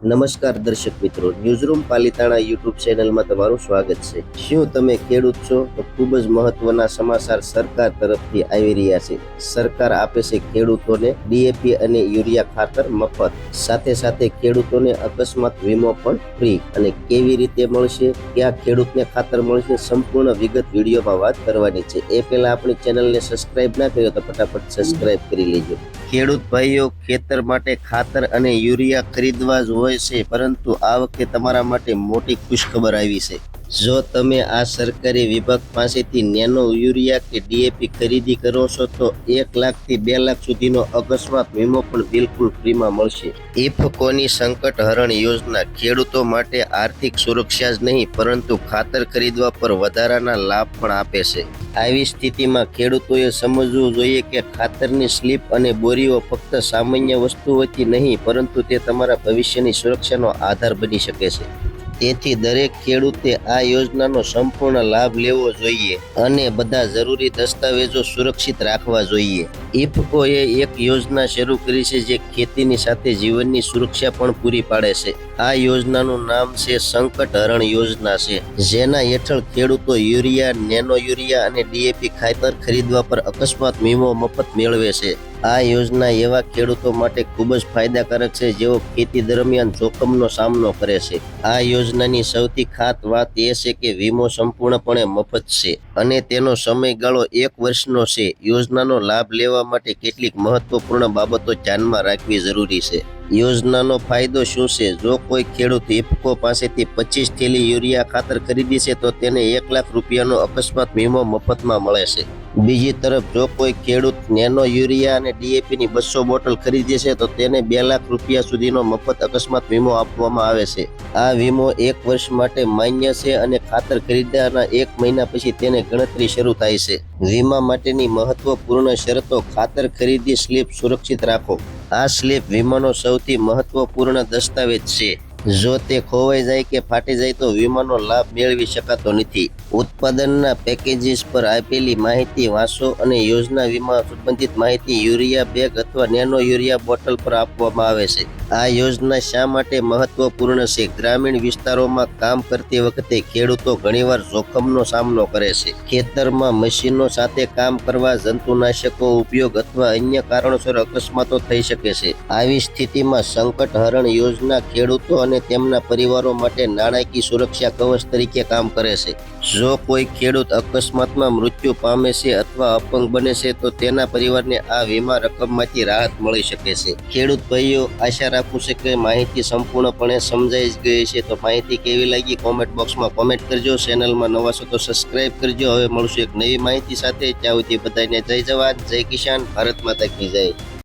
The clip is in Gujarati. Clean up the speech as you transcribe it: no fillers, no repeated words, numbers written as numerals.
નમસ્કાર દર્શક મિત્રો, ન્યૂઝરૂમ પાલિતાણા યુટ્યુબ ચેનલમાં તમારું સ્વાગત છે। શું તમે ખેડૂત છો તો ખૂબ જ મહત્વના સમાચાર સરકાર તરફથી આવી રહ્યા છે। સરકાર આપે છે ખેડૂતોને ડીએપી અને યુરિયા ખાતર મફત, સાથે સાથે ખેડૂતોને અકસ્માત વીમો પણ ફ્રી। અને કેવી રીતે મળશે, ક્યાં ખેડૂતને ખાતર મળશે, સંપૂર્ણ વિગત વિડીયોમાં વાત કરવાની છે। એ પહેલા આપણી ચેનલને સબસ્ક્રાઇબ ના કર્યો તો ફટાફટ સબસ્ક્રાઇબ કરી લેજો। ખેડૂત ભાઈઓ, ખેતર માટે ખાતર અને યુરિયા ખરીદવા જ હોય છે, પરંતુ આ વખતે તમારા માટે મોટી ખુશખબર આવી છે। જો તમે આ સરકારી વિભાગ પાસેથી નેનો યુરિયા કે ડીએપી ખરીદી કરો છો તો 1 લાખથી 2 લાખ સુધીનો અકસ્માત વીમો પણ બિલકુલ ફ્રીમાં મળશે। ઇફકોની સંકટ હરણ યોજના ખેડૂતો માટે આર્થિક સુરક્ષા જ નહીં, પરંતુ ખાતર ખરીદવા પર વધારાના લાભ પણ આપે છે। આવી સ્થિતિમાં ખેડૂતોએ સમજવું જોઈએ કે ખાતરની સ્લીપ અને બોરીઓ ફક્ત સામાન્ય વસ્તુઓથી નહીં, પરંતુ તે તમારા ભવિષ્યની સુરક્ષાનો આધાર બની શકે છે। તેથી દરેક ખેડૂતે આ યોજનાનો સંપૂર્ણ લાભ લેવો જોઈએ અને બધા જરૂરી દસ્તાવેજો સુરક્ષિત રાખવા જોઈએ। ઇફકોએ એક યોજના શરૂ કરી છે જે ખેતીની સાથે જીવનની સુરક્ષા પણ પૂરી પાડે છે। આ યોજનાનું નામ છે સંકટ હરણ યોજના છે, જેના હેઠળ ખેડૂતો યુરિયા, નેનો યુરિયા અને ડીએપી ખાતર ખરીદવા પર અકસ્માત વીમો મફત મેળવે છે। આ યોજના એવા ખેડૂતો માટે ખૂબ જ ફાયદાકારક છે જેઓ ખેતી દરમિયાન જોખમનો સામનો કરે છે। આ યોજનાની સૌથી ખાસ વાત એ છે કે વીમો સંપૂર્ણપણે મફત છે અને તેનો સમયગાળો 1 વર્ષનો છે। યોજનાનો લાભ લેવા માટે કેટલીક મહત્વપૂર્ણ બાબતો ધ્યાનમાં રાખવી જરૂરી છે। યોજનાનો ફાયદો શું છે? જો કોઈ ખેડૂત ઇફકો પાસેથી 25 થેલી યુરિયા ખાતર ખરીદી છે તો તેને 1 લાખ રૂપિયાનો અકસ્માત વીમો મફતમાં મળે છે। બીજી તરફ જો કોઈ ખેડૂત નેનો યુરિયા અને ડીએપીની 200 બોટલ ખરીદે છે તો તેને 2 લાખ રૂપિયા સુધીનો મફત અકસ્માત વીમો આપવામાં આવે છે। આ વીમો 1 વર્ષ માટે માન્ય છે અને ખાતર ખરીદ્યાના 1 મહિના પછી તેની ગણતરી શરૂ થાય છે। વીમા માટેની મહત્વપૂર્ણ શરતો: ખાતર ખરીદી સ્લીપ સુરક્ષિત રાખો। આ સ્લીપ વીમાનો સૌથી મહત્વપૂર્ણ દસ્તાવેજ છે। જો તે ખોવાઈ જાય કે ફાટી જાય તો વીમાનો લાભ મેળવી શકાતો નથી। ઉત્પાદનના પેકેજીસ પર આપેલી માહિતી વાંચો અને યોજના વીમા સંબંધિત માહિતી યુરિયા બેગ અથવા નેનો યુરિયા બોટલ પર આપવામાં આવે છે। આ યોજના શા માટે મહત્વપૂર્ણ છે? ગ્રામીણ વિસ્તારોમાં કામ કરતી વખતે ખેડૂતો ઘણીવાર જોખમનો સામનો કરે છે। ખેતરમાં મશીનો સાથે કામ કરવા, જંતુનાશકો ઉપયોગ અથવા અન્ય કારણોસર અકસ્માતો થઈ શકે છે। આવી સ્થિતિમાં સંકટ હરણ યોજના ખેડૂતો અને તેમના પરિવારો માટે નાણાકીય સુરક્ષા કવચ તરીકે કામ કરે છે। જો કોઈ ખેડૂત અકસ્માતમાં મૃત્યુ પામે છે અથવા અપંગ બને છે તો તેના પરિવારને આ વીમા રકમમાંથી રાહત મળી શકે છે। ખેડૂત ભાઈઓ, આશા રાખું છું કે માહિતી સંપૂર્ણપણે સમજાઈ ગઈ છે। તો માહિતી કેવી લાગી કોમેન્ટ બોક્સમાં કોમેન્ટ કરજો। ચેનલમાં નવા છો તો સબસ્ક્રાઇબ કરજો। હવે મળશું એક નવી માહિતી સાથે। ત્યાં સુધી બધાને જય જવાન, જય કિસાન, ભારત માતા કી જય।